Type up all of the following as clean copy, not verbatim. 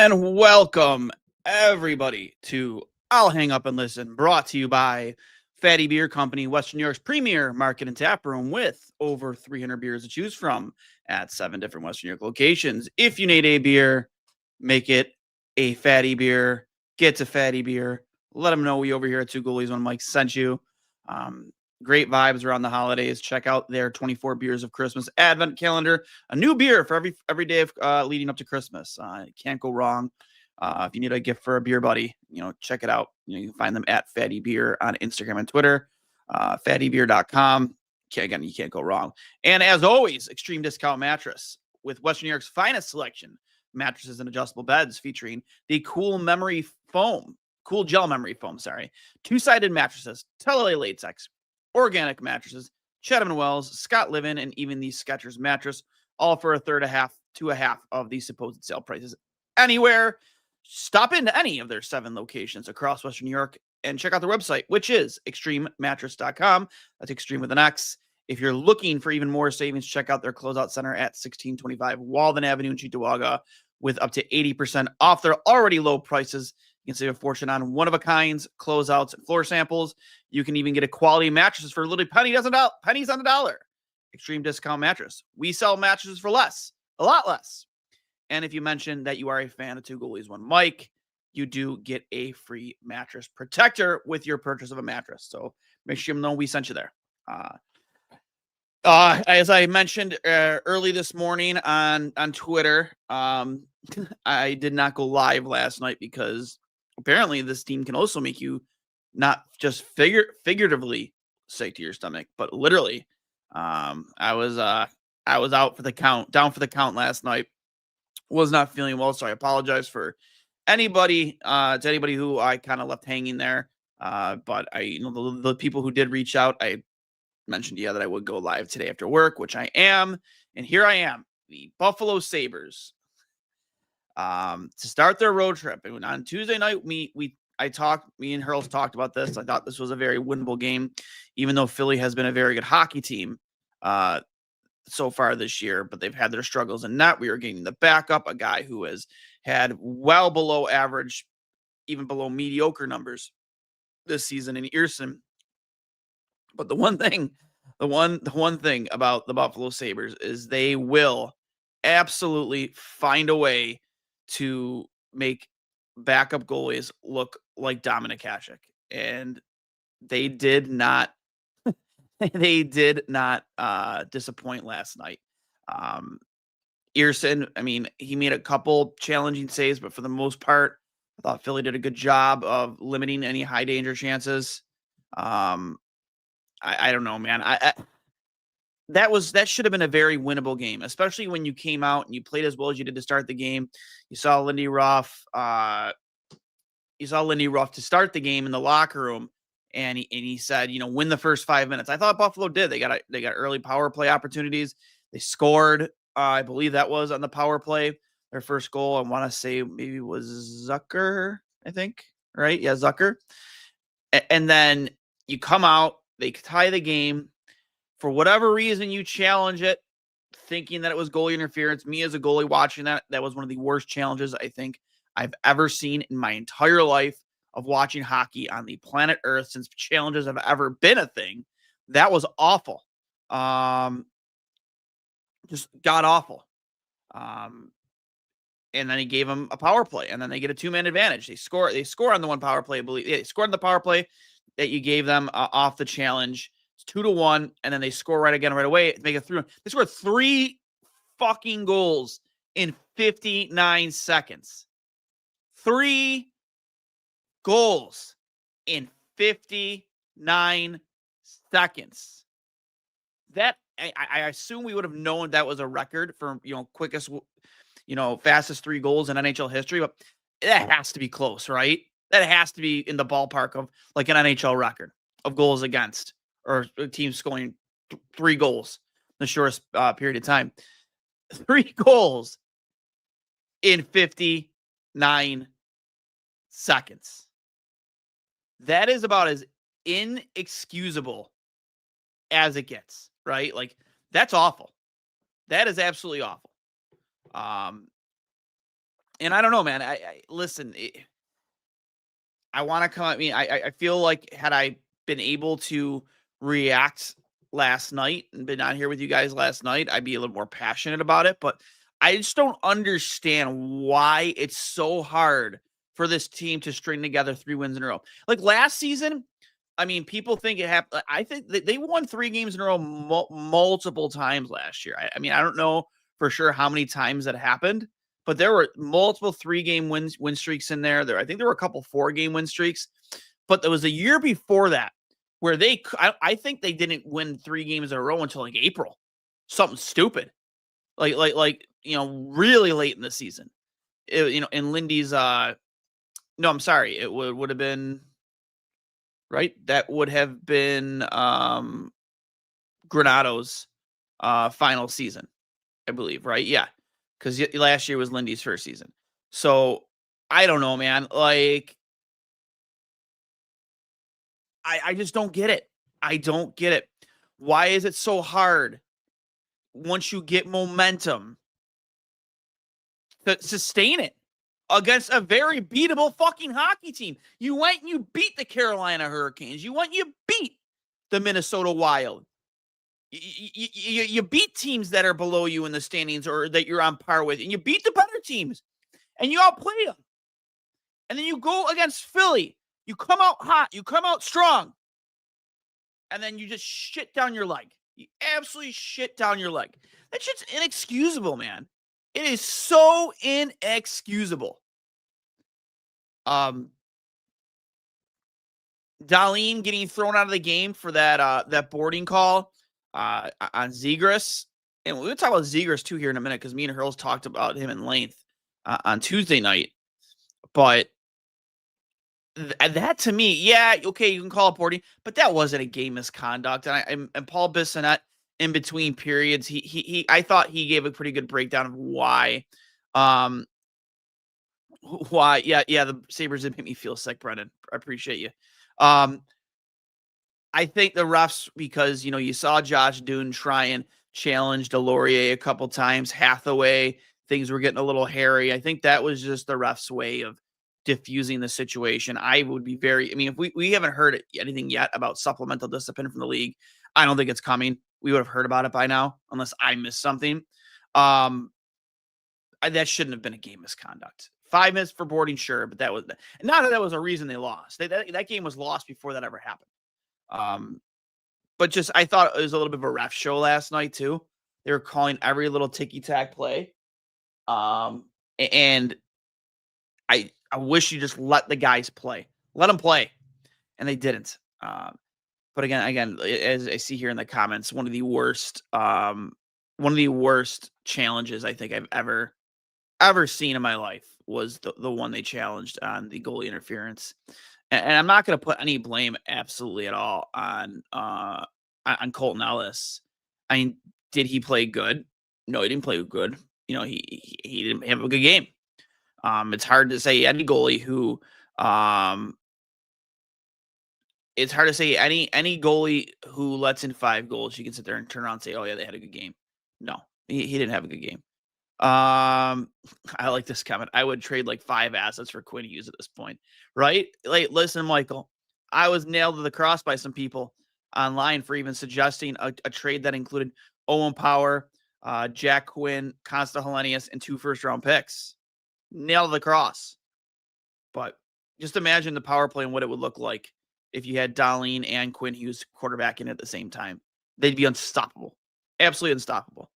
And welcome everybody to I'll Hang Up and Listen, brought to you by Fatty Beer Company, Western New York's premier market and tap room with over 300 beers to choose from at 7 different Western New York locations. If you need a beer, make it a Fatty Beer. Get to Fatty Beer. Let them know we over here at Two Goalies when Mike sent you. Great vibes around the holidays. Check out their 24 Beers of Christmas Advent calendar. A new beer for every day of leading up to Christmas. Can't go wrong. If you need a gift for a beer buddy, check it out. You can find them at Fatty Beer on Instagram and Twitter. Fattybeer.com. Again, you can't go wrong. And as always, Extreme Discount Mattress with Western New York's finest selection mattresses and adjustable beds, featuring the Cool Gel Memory Foam. Two-sided mattresses, Tele latex, organic mattresses, Chatham & Wells, Scott Livin, and even the Skechers mattress, all for a third, a half to a half of the supposed sale prices anywhere. Stop into any of their 7 locations across Western New York and check out their website, which is extrememattress.com. That's Extreme with an X. If you're looking for even more savings, check out their closeout center at 1625 Walden Avenue in Cheektowaga with up to 80% off their already low prices. You can save a fortune on one-of-a-kinds, closeouts, and floor samples. You can even get a quality mattresses for literally pennies on the dollar. Extreme Discount Mattress. We sell mattresses for less, a lot less. And if you mention that you are a fan of Two Goalies, One Mike, you do get a free mattress protector with your purchase of a mattress. So make sure you know we sent you there. As I mentioned early this morning on Twitter, I did not go live last night because apparently this team can also make you not just figuratively sick to your stomach, but literally. I was out for the count, down for the count last night. Was not feeling well, so I apologize for anybody who I kind of left hanging there. But the people who did reach out, I mentioned that I would go live today after work, which I am, and here I am, the Buffalo Sabres, to start their road trip. And on Tuesday night, me and Hurls talked about this. I thought this was a very winnable game, even though Philly has been a very good hockey team so far this year, but they've had their struggles in net. We are getting the backup, a guy who has had well below average, even below mediocre numbers this season in Earson. But the one thing about the Buffalo Sabres is they will absolutely find a way to make backup goalies look like Dominik Hasek. And they did not disappoint last night. Earson, he made a couple challenging saves, but for the most part, I thought Philly did a good job of limiting any high danger chances. I don't know, man. That should have been a very winnable game, especially when you came out and you played as well as you did to start the game. You saw Lindy Ruff. To start the game in the locker room, and he said, win the first 5 minutes. I thought Buffalo did. They got early power play opportunities. They scored. I believe that was on the power play. Their first goal, I want to say maybe it was Zucker, I think. Right? Yeah, Zucker. And then you come out, they tie the game. For whatever reason, you challenge it, thinking that it was goalie interference. Me as a goalie watching that was one of the worst challenges I think I've ever seen in my entire life of watching hockey on the planet Earth since challenges have ever been a thing. That was awful. Just god awful. And then he gave them a power play, and then they get a 2-man advantage. They score on the one power play, I believe. Yeah, they scored on the power play that you gave them off the challenge. It's 2-1, and then they score right away to make it through. They scored 3 fucking goals in 59 seconds. 3 goals in 59 seconds. That I assume we would have known that was a record for quickest, fastest 3 goals in NHL history, but that has to be close, right? That has to be in the ballpark of like an NHL record of goals against, or teams scoring 3 goals in the shortest period of time. 3 goals in 59 seconds. That is about as inexcusable as it gets, right? Like, that's awful. That is absolutely awful. And I don't know, man. I listen. I want to come. I mean, I feel like had I been able to react last night and been on here with you guys last night, I'd be a little more passionate about it. But I just don't understand why it's so hard for this team to string together 3 wins in a row. Like last season, I mean, people think it happened. I think they won 3 games in a row multiple times last year. I mean, I don't know for sure how many times that happened, but there were multiple 3 game win streaks in there. I think there were a couple 4 game win streaks, but there was a year before that where I think they didn't win 3 games in a row until like April, something stupid, like really late in the season. In Lindy's no, I'm sorry, it would have been right. That would have been Granado's final season, I believe, right? Yeah, because last year was Lindy's first season. So I don't know, man. Like, I just don't get it. I don't get it. Why is it so hard once you get momentum to sustain it against a very beatable fucking hockey team? You went and you beat the Carolina Hurricanes. You went and you beat the Minnesota Wild. You beat teams that are below you in the standings or that you're on par with, and you beat the better teams, and you outplay them. And then you go against Philly. You come out hot. You come out strong. And then you just shit down your leg. You absolutely shit down your leg. That shit's inexcusable, man. It is so inexcusable. Darlene getting thrown out of the game for that boarding call on Zegras. And we'll talk about Zegras too here in a minute because me and Hurls talked about him in length on Tuesday night. But that to me, yeah, okay, you can call it boarding, but that wasn't a game misconduct. And Paul Bissonnette in between periods, I thought he gave a pretty good breakdown of why. Yeah, the Sabres did make me feel sick, Brendan. I appreciate you. I think the refs, because you saw Josh Doon try and challenge Delorier a couple times, Hathaway, things were getting a little hairy. I think that was just the refs' way of diffusing the situation. I would be if we haven't heard anything yet about supplemental discipline from the league, I don't think it's coming. We would have heard about it by now, unless I missed something. That shouldn't have been a game misconduct. 5 minutes for boarding, sure, but that was not that was a reason they lost. That game was lost before that ever happened. But just I thought it was a little bit of a ref show last night too. They were calling every little ticky-tack play. And I wish you just let the guys play. Let them play. And they didn't. But again, as I see here in the comments, one of the worst challenges I think I've ever seen in my life was the one they challenged on the goalie interference. And I'm not going to put any blame absolutely at all on Colton Ellis. I mean, did he play good? No, he didn't play good. He didn't have a good game. It's hard to say any goalie who it's hard to say any goalie who lets in 5 goals, you can sit there and turn around and say, oh yeah, they had a good game. No, he didn't have a good game. I like this comment. I would trade like 5 assets for Quinn Hughes at this point, right? Like, listen, Michael, I was nailed to the cross by some people online for even suggesting a trade that included Owen Power, Jack Quinn, Consta Hellenius, and 2 first-round picks. Nailed to the cross. But just imagine the power play and what it would look like if you had Darlene and Quinn Hughes quarterbacking at the same time. They'd be unstoppable. Absolutely unstoppable.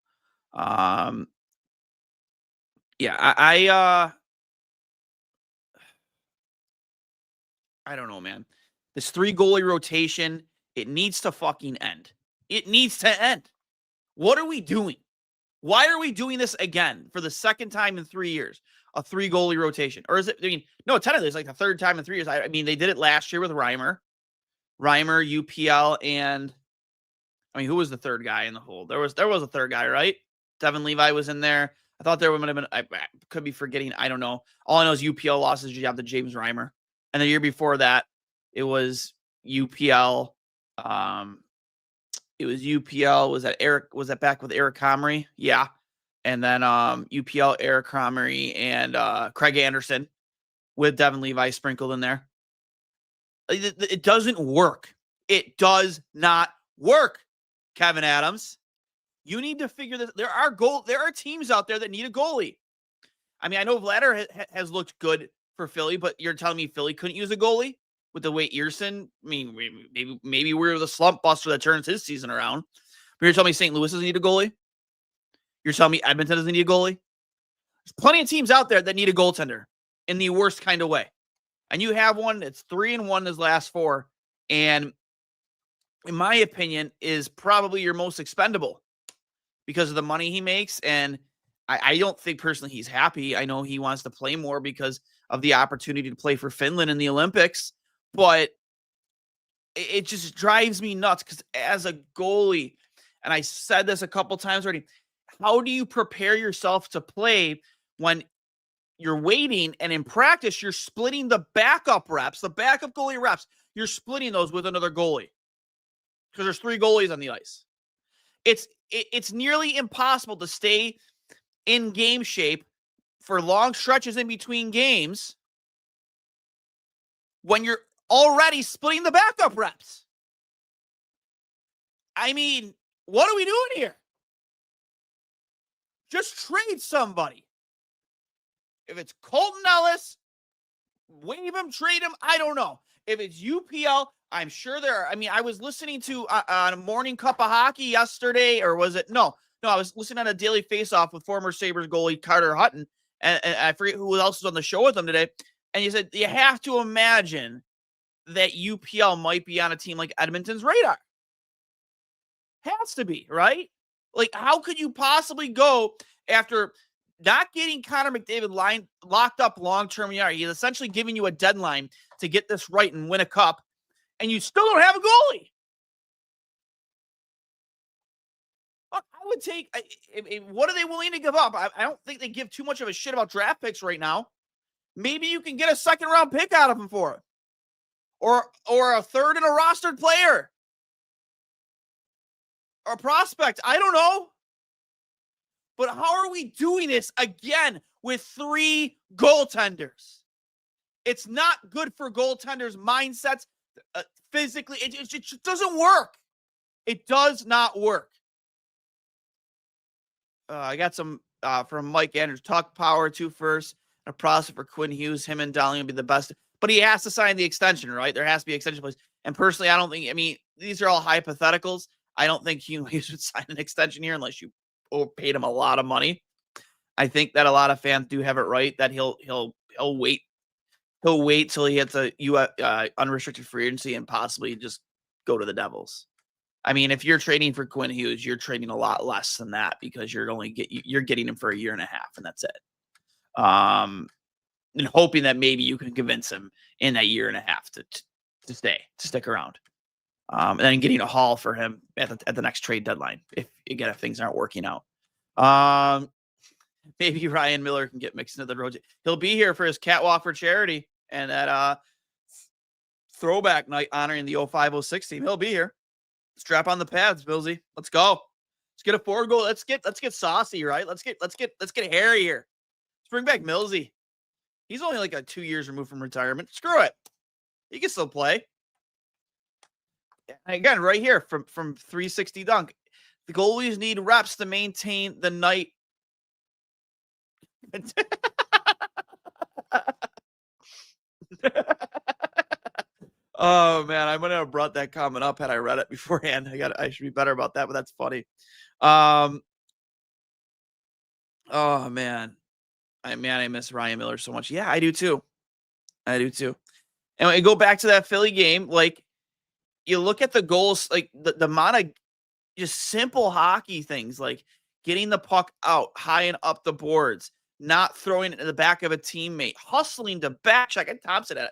Yeah, I don't know, man. This 3 goalie rotation, it needs to fucking end. It needs to end. What are we doing? Why are we doing this again for the second time in 3 years? A 3 goalie rotation. Or is it, no, technically it's like the third time in 3 years. I mean, they did it last year with Reimer, UPL, and who was the third guy in the hole? There was a third guy, right? Devin Levi was in there. I thought there would have been, I could be forgetting. I don't know. All I know is UPL lost his job to James Reimer. And the year before that, it was UPL. It was UPL. Was that back with Eric Comrie? Yeah. And then UPL, Eric Cromery, and Craig Anderson with Devin Levi sprinkled in there. It doesn't work. It does not work, Kevin Adams. You need to figure this. There are teams out there that need a goalie. I mean, I know Vladar has looked good for Philly, but you're telling me Philly couldn't use a goalie with the way Earson? I mean, maybe we're the slump buster that turns his season around. But you're telling me St. Louis doesn't need a goalie? You're telling me Edmonton doesn't need a goalie? There's plenty of teams out there that need a goaltender in the worst kind of way. And you have one that's 3-1 in his last 4. And in my opinion, is probably your most expendable because of the money he makes. And I don't think personally he's happy. I know he wants to play more because of the opportunity to play for Finland in the Olympics. But it just drives me nuts because as a goalie, and I said this a couple times already, how do you prepare yourself to play when you're waiting and in practice you're splitting the backup reps, the backup goalie reps, you're splitting those with another goalie because there's 3 goalies on the ice. It's nearly impossible to stay in game shape for long stretches in between games when you're already splitting the backup reps. I mean, what are we doing here? Just trade somebody. If it's Colton Ellis, waive him, trade him, I don't know. If it's UPL, I'm sure there are. I mean, I was listening to on a Morning Cup of Hockey yesterday, or was it? No, I was listening on a Daily Face-Off with former Sabres goalie Carter Hutton, and I forget who else was on the show with him today, and he said, you have to imagine that UPL might be on a team like Edmonton's radar. Has to be, right? Like, how could you possibly go after not getting Connor McDavid locked up long-term? He's essentially giving you a deadline to get this right and win a cup, and you still don't have a goalie. Look, I would take what are they willing to give up? I don't think they give too much of a shit about draft picks right now. Maybe you can get a second-round pick out of them for it. Or a third and a rostered player. Or a prospect. I don't know. But how are we doing this again with 3 goaltenders? It's not good for goaltenders' mindsets. Physically, it just doesn't work. It does not work. I got some from Mike Andrews. Talk power to first. A process for Quinn Hughes. Him and Dowling will be the best. But he has to sign the extension, right? There has to be extension place. And personally, I don't think, I mean, these are all hypotheticals. I don't think Hughes would sign an extension here unless you paid him a lot of money. I think that a lot of fans do have it right that he'll wait. He'll wait till he hits a unrestricted free agency and possibly just go to the Devils. I mean, if you're trading for Quinn Hughes, you're trading a lot less than that because you're getting him for a year and a half, and that's it. And hoping that maybe you can convince him in that year and a half to stick around. And then getting a haul for him at the next trade deadline if things aren't working out. Maybe Ryan Miller can get mixed into the road. He'll be here for his catwalk for charity and that throwback night honoring the 05-06 team. He'll be here. Strap on the pads, Billsy. Let's go. Let's get a 4 goal. Let's get saucy, right? Let's get hairy here. Let's bring back Millsy. He's only like 2 years removed from retirement. Screw it. He can still play. Again, right here from 360 dunk. The goalies need reps to maintain the night. Oh man, I might have brought that comment up had I read it beforehand. I should be better about that, but that's funny. Oh man. I miss Ryan Miller so much. Yeah, I do too. And we go back to that Philly game, like you look at the goals, like the amount of just simple hockey things, like getting the puck out high and up the boards, not throwing it in the back of a teammate, hustling to back check. And Thompson had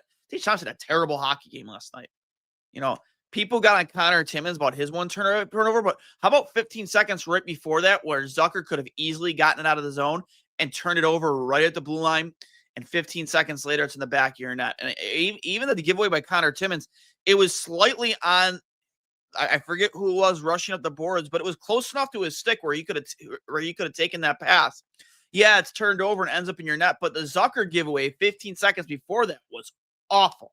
a terrible hockey game last night. You know, people got on Connor Timmins about his one turnover, but how about 15 seconds right before that where Zucker could have easily gotten it out of the zone and turned it over right at the blue line, and 15 seconds later it's in the back of your net. And even the giveaway by Connor Timmins, it was slightly on I forget who it was rushing up the boards, but it was close enough to his stick where he could have taken that pass. Yeah, it's turned over and ends up in your net, but the Zucker giveaway 15 seconds before that was awful.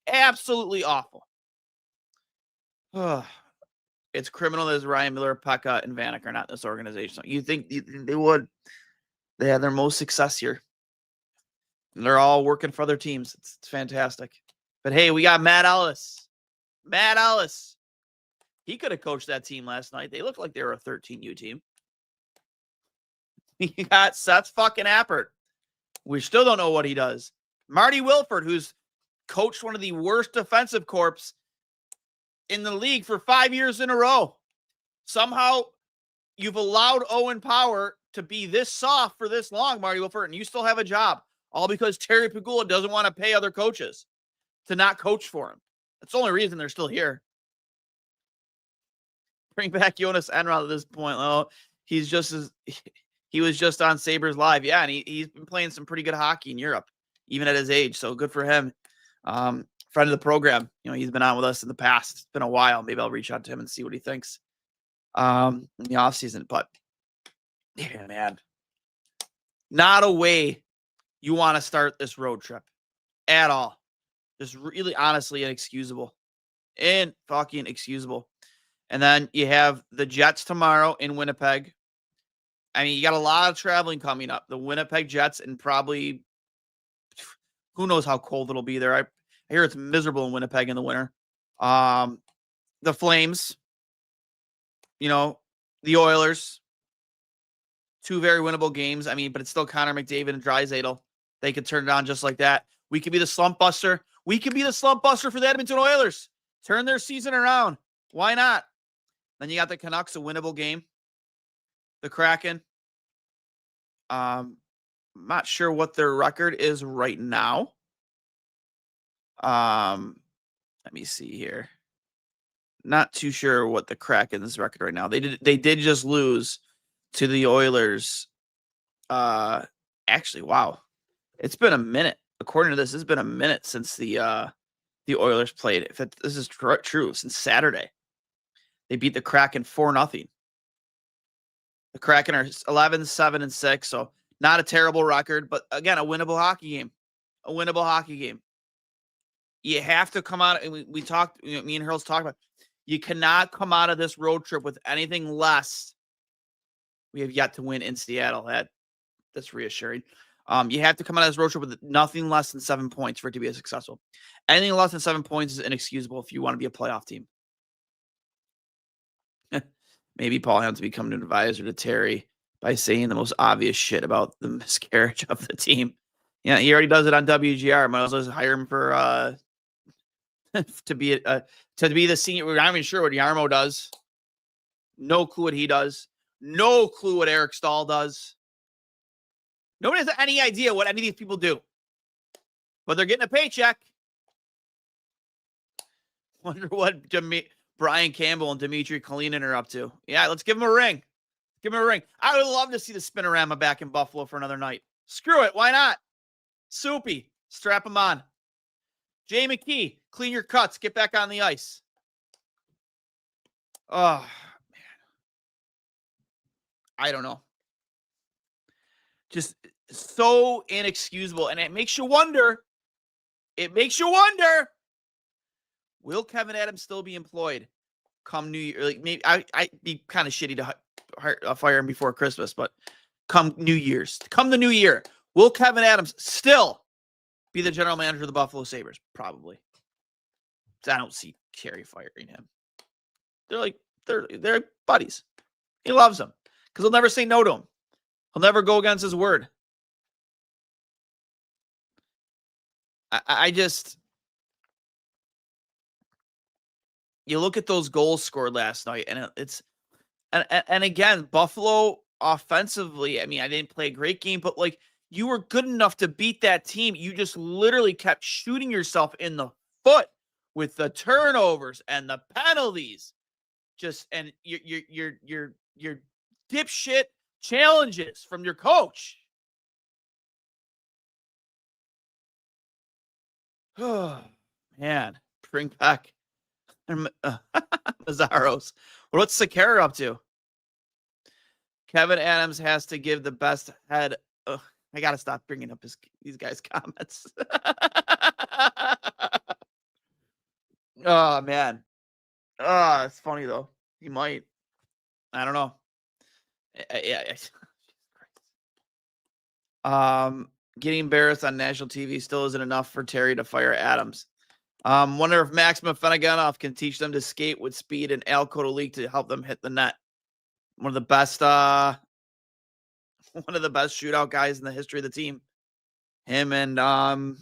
Absolutely awful. It's criminal that Ryan Miller, Pekka, and Vanek are not in this organization. You think they would? They had their most success here. And they're all working for other teams. It's fantastic. But hey, we got Matt Ellis. Matt Ellis. He could have coached that team last night. They looked like they were a 13U team. We got Seth fucking Appert. We still don't know what he does. Marty Wilford, who's coached one of the worst defensive corps in the league for 5 years in a row. Somehow you've allowed Owen Power to be this soft for this long, Marty Wilford, and you still have a job. All because Terry Pegula doesn't want to pay other coaches to not coach for him. That's the only reason they're still here. Bring back Jonas Enroth at this point. Well, he was just on Sabres Live. Yeah, and he's been playing some pretty good hockey in Europe, even at his age. So good for him. Friend of the program. He's been on with us in the past. It's been a while. Maybe I'll reach out to him and see what he thinks in the offseason. But, yeah, man. Not a way you want to start this road trip at all. Just really, honestly, inexcusable. Fucking excusable. And then you have the Jets tomorrow in Winnipeg. I mean, you got a lot of traveling coming up. The Winnipeg Jets and probably who knows how cold it'll be there. I hear it's miserable in Winnipeg in the winter. The Flames, the Oilers. Two very winnable games. I mean, but it's still Connor McDavid and Draisaitl. They could turn it on just like that. We could be the slump buster. We could be the slump buster for the Edmonton Oilers. Turn their season around. Why not? Then you got the Canucks, a winnable game. The Kraken. I'm not sure what their record is right now. Let me see here. Not too sure what the Kraken's record right now. They did just lose to the Oilers. Actually, wow. It's been a minute. According to this, it's been a minute since the Oilers played. If this is true, since Saturday. They beat the Kraken 4-0. The Kraken are 11-7-6, so not a terrible record, but again, a winnable hockey game. A winnable hockey game. You have to come out, and we talked, me and Hurls talked about, you cannot come out of this road trip with anything less. We have yet to win in Seattle. That's reassuring. You have to come out of this road trip with nothing less than 7 points for it to be successful. Anything less than 7 points is inexcusable if you want to be a playoff team. Maybe Paul has to become an advisor to Terry by saying the most obvious shit about the miscarriage of the team. Yeah, he already does it on WGR. Might as well hire him for to be the senior. We're not even sure what Yarmo does. No clue what he does. No clue what Eric Stahl does. Nobody has any idea what any of these people do. But they're getting a paycheck. Wonder what Brian Campbell and Dmitry Kalinin are up to. Yeah, let's give him a ring. Give him a ring. I would love to see the Spinorama back in Buffalo for another night. Screw it. Why not? Soupy. Strap him on. Jay McKee, clean your cuts. Get back on the ice. Oh, man. I don't know. Just so inexcusable. And it makes you wonder. Will Kevin Adams still be employed come New Year? Like maybe I'd be kind of shitty to fire him before Christmas, but come New the New Year, will Kevin Adams still be the general manager of the Buffalo Sabres? Probably. I don't see Kerry firing him. They're buddies. He loves him because he'll never say no to him. He'll never go against his word. I just. You look at those goals scored last night, and and again, Buffalo offensively, I mean, I didn't play a great game, but like you were good enough to beat that team. You just literally kept shooting yourself in the foot with the turnovers and the penalties. And your dipshit challenges from your coach. Oh, man, bring back Mazzaros. What's Sakara up to? Kevin Adams has to give the best head. Ugh, I got to stop bringing up these guys' comments. Oh, man. Oh, it's funny, though. He might. I don't know. Yeah. Getting embarrassed on national TV still isn't enough for Terry to fire Adams. Wonder if Maxim Afinogenov can teach them to skate with speed and Al Kotolik to help them hit the net. One of the best shootout guys in the history of the team. Him and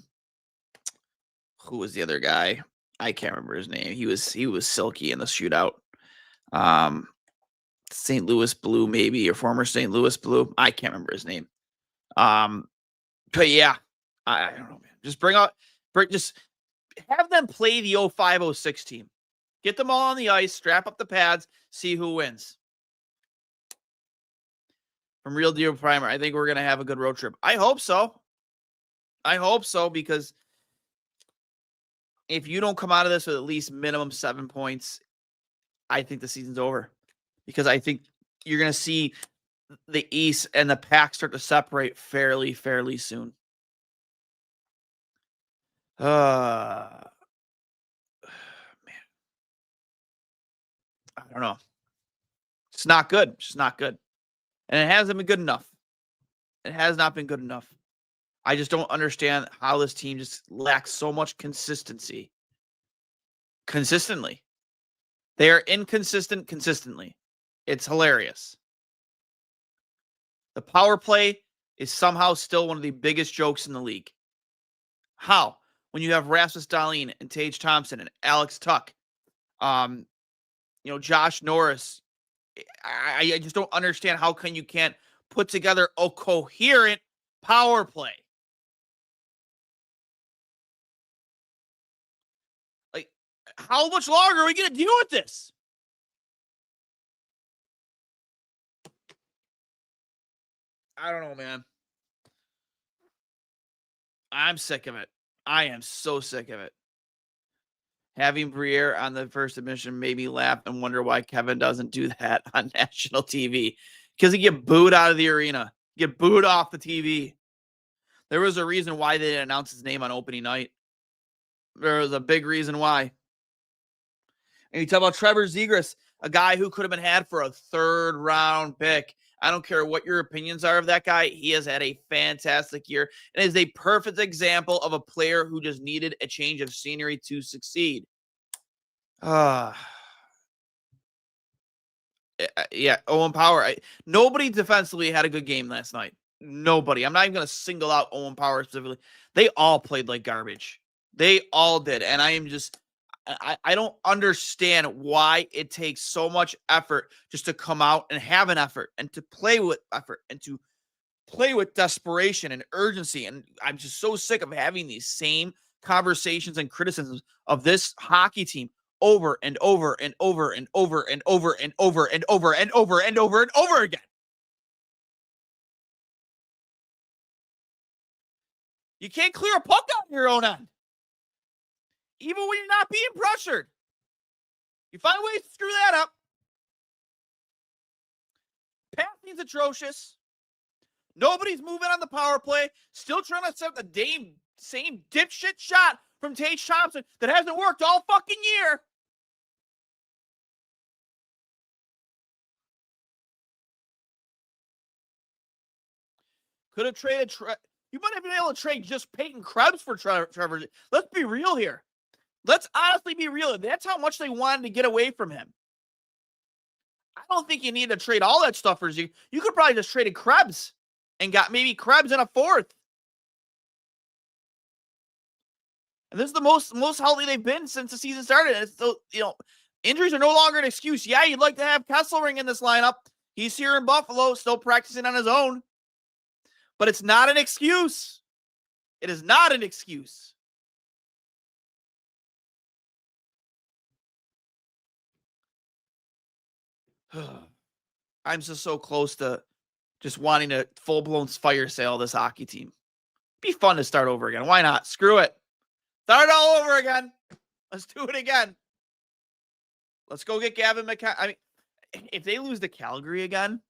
who was the other guy? I can't remember his name. He was silky in the shootout. St. Louis Blue, maybe, or former St. Louis Blue. I can't remember his name. But yeah, I don't know, man. Just just have them play the 05-06 team. Get them all on the ice, strap up the pads, see who wins. From Real Deal Primer, I think we're going to have a good road trip. I hope so. Because if you don't come out of this with at least minimum 7 points, I think the season's over. Because I think you're going to see the East and the pack start to separate fairly soon. Man. I don't know. It's not good. It's just not good. And it hasn't been good enough. It has not been good enough. I just don't understand how this team just lacks so much consistency. Consistently. They are inconsistent consistently. It's hilarious. The power play is somehow still one of the biggest jokes in the league. How? When you have Rasmus Dahlin and Tage Thompson and Alex Tuck, Josh Norris, I just don't understand how you can't put together a coherent power play. Like, how much longer are we going to deal with this? I don't know, man. I'm sick of it. I am so sick of it. Having Briere on the first admission made me laugh and wonder why Kevin doesn't do that on national TV. Because he get booed out of the arena. Get booed off the TV. There was a reason why they didn't announce his name on opening night. There was a big reason why. And you talk about Trevor Zegras, a guy who could have been had for a 3rd round pick. I don't care what your opinions are of that guy. He has had a fantastic year and is a perfect example of a player who just needed a change of scenery to succeed. Yeah, Owen Power. Nobody defensively had a good game last night. Nobody. I'm not even going to single out Owen Power specifically. They all played like garbage. They all did. And I don't understand why it takes so much effort just to come out and have an effort and to play with effort and to play with desperation and urgency. And I'm just so sick of having these same conversations and criticisms of this hockey team over and over and over and over and over and over and over and over and over and over again. You can't clear a puck on your own end. Even when you're not being pressured. You find ways to screw that up. Passing's atrocious. Nobody's moving on the power play. Still trying to set the same dipshit shot from Tage Thompson that hasn't worked all fucking year. Could have traded. You might have been able to trade just Peyton Krebs for Trevor. Let's be real here. Let's honestly be real. That's how much they wanted to get away from him. I don't think you need to trade all that stuff for you. You could probably just traded Krebs and got maybe Krebs in a 4th. And this is the most healthy they've been since the season started. And it's still, injuries are no longer an excuse. Yeah, you'd like to have Kesselring in this lineup. He's here in Buffalo, still practicing on his own. But it's not an excuse. It is not an excuse. I'm just so close to just wanting to full-blown fire sale this hockey team. Be fun to start over again. Why not? Screw it. Start it all over again. Let's do it again. Let's go get Gavin McKenna. I mean, if they lose to Calgary again,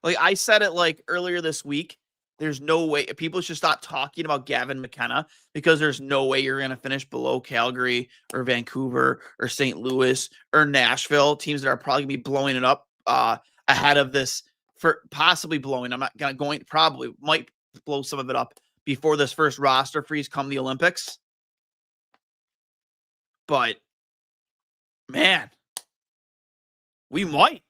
like I said it like earlier this week, there's no way people should stop talking about Gavin McKenna because there's no way you're going to finish below Calgary or Vancouver or St. Louis or Nashville, teams that are probably going to be blowing it up ahead of this, for possibly blowing. I'm not going probably might blow some of it up before this first roster freeze come the Olympics. But man, we might.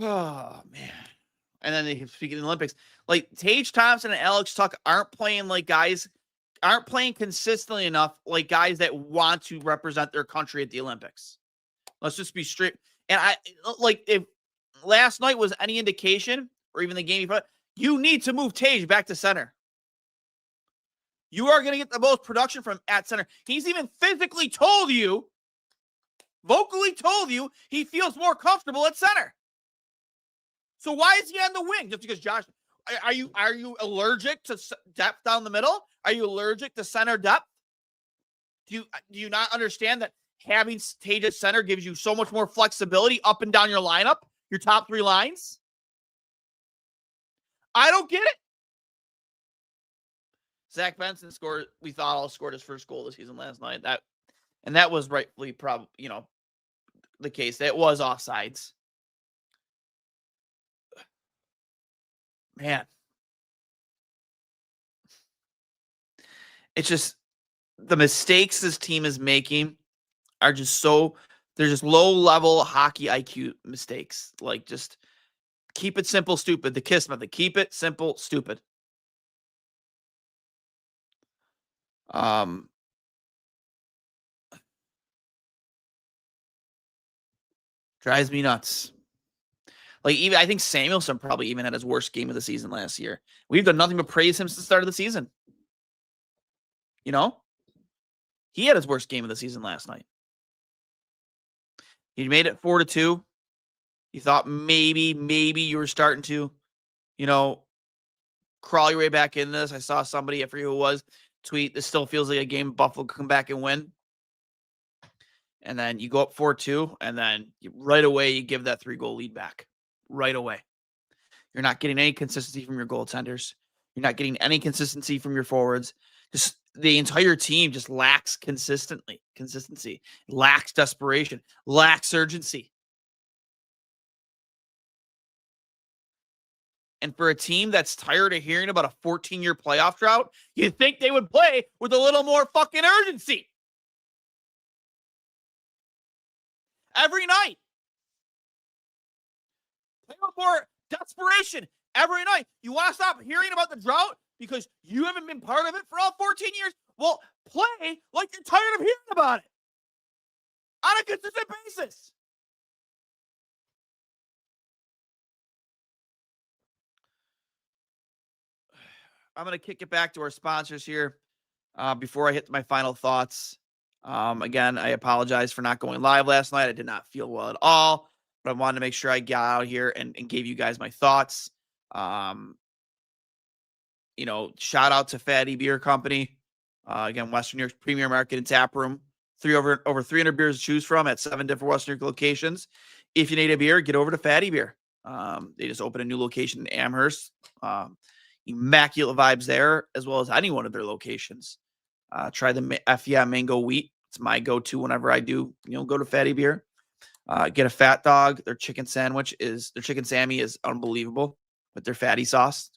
Oh man. And then speaking of the Olympics, like Tage Thompson and Alex Tuch aren't playing consistently enough like guys that want to represent their country at the Olympics. Let's just be straight. And if last night was any indication, or even the game before, you need to move Tage back to center. You are going to get the most production from at center. He's even physically vocally told you, he feels more comfortable at center. So why is he on the wing? Just because Josh, are you allergic to depth down the middle? Are you allergic to center depth? Do you not understand that having Tage at center gives you so much more flexibility up and down your lineup, your top three lines? I don't get it. Zach Benson we thought scored his first goal of the season last night. That was rightfully probably, the case. That was offsides. Man. It's just the mistakes this team is making are just they're just low-level hockey IQ mistakes. Like, just keep it simple, stupid. The KISS method. Keep it simple, stupid. Drives me nuts. Like, even I think Samuelson probably even had his worst game of the season last year. We've done nothing but praise him since the start of the season. He had his worst game of the season last night. He made it 4-2. You thought maybe you were starting to, crawl your way back into this. I saw somebody, I forget who it was, tweet, this still feels like a game Buffalo could come back and win. And then you go up 4-2, and then right away you give that 3-goal lead back. Right away. You're not getting any consistency from your goaltenders. You're not getting any consistency from your forwards. Just the entire team just lacks consistency, lacks desperation, lacks urgency. And for a team that's tired of hearing about a 14-year playoff drought, you'd think they would play with a little more fucking urgency. Every night. Play with more desperation every night. You want to stop hearing about the drought because you haven't been part of it for all 14 years? Well, play like you're tired of hearing about it on a consistent basis. I'm going to kick it back to our sponsors here before I hit my final thoughts. Again, I apologize for not going live last night. I did not feel well at all, but I wanted to make sure I got out here and gave you guys my thoughts. Shout out to Fatty Beer Company. Again, Western New York's premier market and tap room. Over 300 beers to choose from at 7 different Western New York locations. If you need a beer, get over to Fatty Beer. They just opened a new location in Amherst. Immaculate vibes there, as well as any one of their locations. Try the FEA Mango Wheat. It's my go-to whenever I do, go to Fatty Beer. Get a Fat Dog. Their chicken Sammy is unbelievable with their fatty sauce.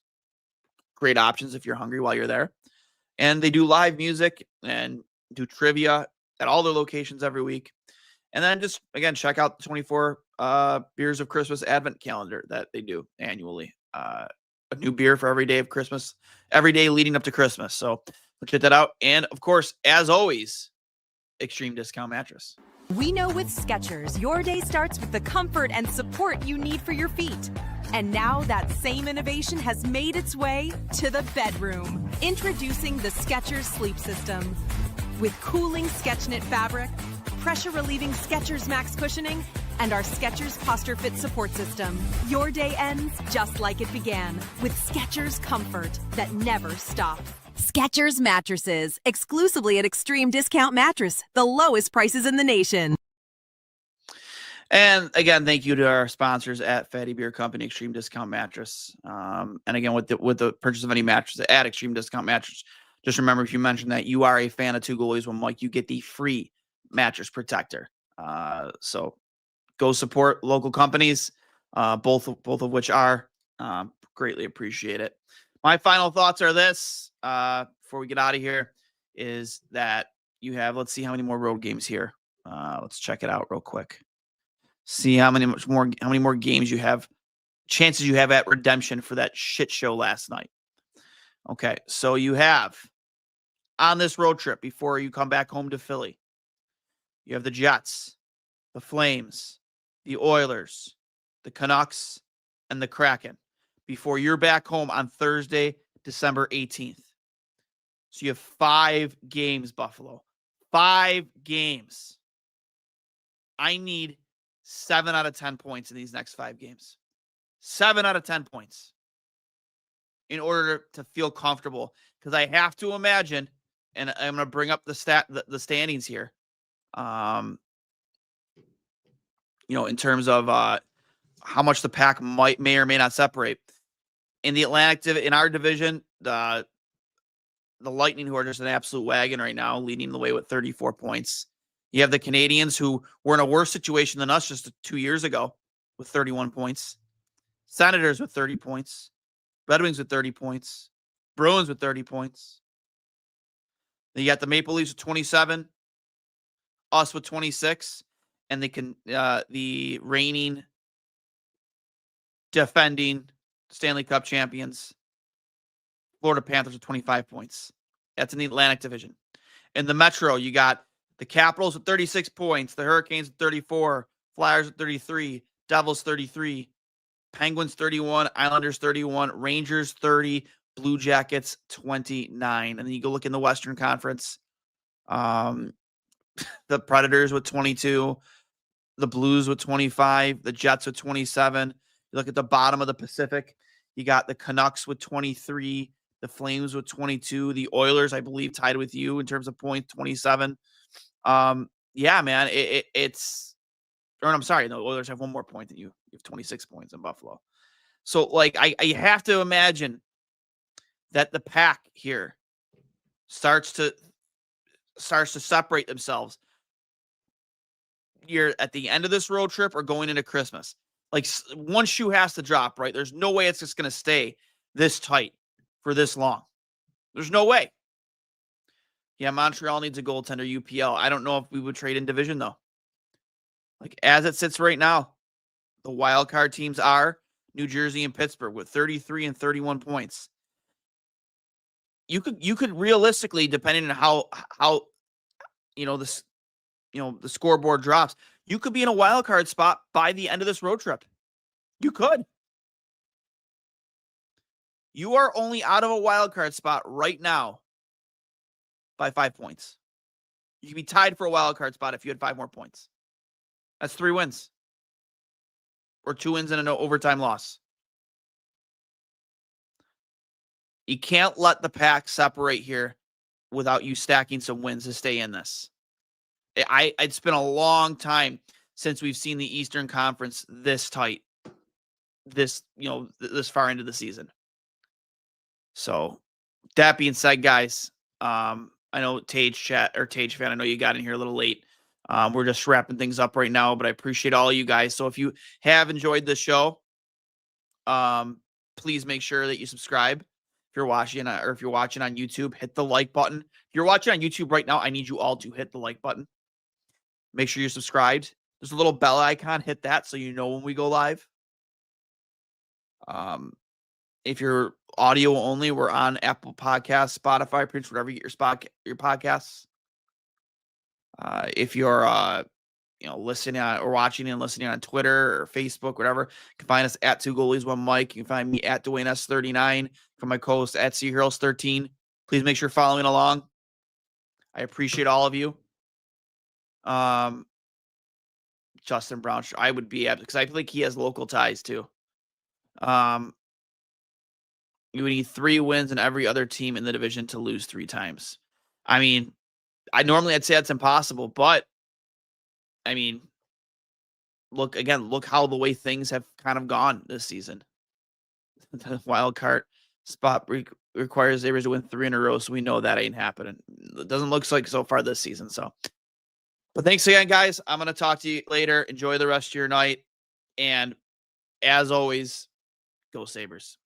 Great options if you're hungry while you're there. And they do live music and do trivia at all their locations every week. And then just, again, check out the 24 Beers of Christmas Advent calendar that they do annually. A new beer for every day of Christmas, every day leading up to Christmas. So check that out. And, of course, as always, Extreme Discount Mattress. We know with Skechers, your day starts with the comfort and support you need for your feet. And now that same innovation has made its way to the bedroom. Introducing the Skechers Sleep System. With cooling SketchKnit fabric, pressure-relieving Skechers Max cushioning, and our Skechers Posture Fit support system. Your day ends just like it began, with Skechers comfort that never stops. Skechers mattresses, exclusively at Extreme Discount Mattress, the lowest prices in the nation. And again, thank you to our sponsors at Fatty Beer Company, Extreme Discount Mattress. And again, with the purchase of any mattress at Extreme Discount Mattress, just remember, if you mention that you are a fan of Two Goalies One Mike, you get the free mattress protector. So go support local companies, both of which are greatly appreciate it. My final thoughts are this, before we get out of here, is that you have, let's see how many more road games here. Let's check it out real quick. See how many more games you have, chances you have at redemption for that shit show last night. Okay, so you have on this road trip before you come back home to Philly, you have the Jets, the Flames, the Oilers, the Canucks, and the Kraken before you're back home on Thursday, December 18th. So you have 5 games, Buffalo. 5 games. I need 7 out of 10 points in these next 5 games. 7 out of 10 points in order to feel comfortable. Because I have to imagine, and I'm going to bring up the standings here. In terms of how much the pack may or may not separate. In the Atlantic, in our division, the Lightning, who are just an absolute wagon right now, leading the way with 34 points. You have the Canadians, who were in a worse situation than us just 2 years ago, with 31 points. Senators with 30 points. Red Wings with 30 points. Bruins with 30 points. Then you got the Maple Leafs with 27. Us with 26. And the reigning, defending Stanley Cup champions, Florida Panthers with 25 points. That's in the Atlantic Division. In the Metro, you got the Capitals with 36 points, the Hurricanes with 34, Flyers with 33, Devils 33, Penguins 31, Islanders 31, Rangers 30, Blue Jackets 29. And then you go look in the Western Conference. The Predators with 22, the Blues with 25, the Jets with 27. You look at the bottom of the Pacific, you got the Canucks with 23, the Flames with 22, the Oilers, I believe, tied with you in terms of points, 27. Yeah, man, I'm sorry, the Oilers have one more point than you. You have 26 points in Buffalo. So, I have to imagine that the pack here starts to separate themselves. You're at the end of this road trip or going into Christmas. One shoe has to drop, right? There's no way it's just going to stay this tight for this long. There's no way. Yeah, Montreal needs a goaltender, UPL. I don't know if we would trade in division, though. As it sits right now, the wild card teams are New Jersey and Pittsburgh with 33 and 31 points. You could realistically, depending on how the scoreboard drops, you could be in a wild card spot by the end of this road trip. You could. You are only out of a wild card spot right now by 5 points. You could be tied for a wild card spot if you had 5 more points. That's 3 wins. Or 2 wins and an overtime loss. You can't let the pack separate here without you stacking some wins to stay in this. It's been a long time since we've seen the Eastern Conference this tight, this far into the season. So, that being said, guys, I know Tage fan, I know you got in here a little late. We're just wrapping things up right now, but I appreciate all of you guys. So if you have enjoyed the show, please make sure that you subscribe. If you're watching on YouTube, hit the like button. If you're watching on YouTube right now, I need you all to hit the like button. Make sure you're subscribed. There's a little bell icon. Hit that so you know when we go live. If you're audio only, we're on Apple Podcasts, Spotify, pretty much wherever you get your podcasts. If you're listening or watching and listening on Twitter or Facebook, whatever, you can find us at Two Goalies One Mike. You can find me at Duane S39, from my co-host at SeaHeroes13. Please make sure you're following along. I appreciate all of you. Justin Brown, I would be, because I feel like he has local ties too. You would need 3 wins and every other team in the division to lose 3 times. I mean, I'd say that's impossible, but I mean, look how the way things have kind of gone this season. The wild card spot requires Sabres to win 3 in a row, so we know that ain't happening. It doesn't look like so far this season. So, but thanks again, guys. I'm gonna talk to you later. Enjoy the rest of your night, and as always, go Sabres.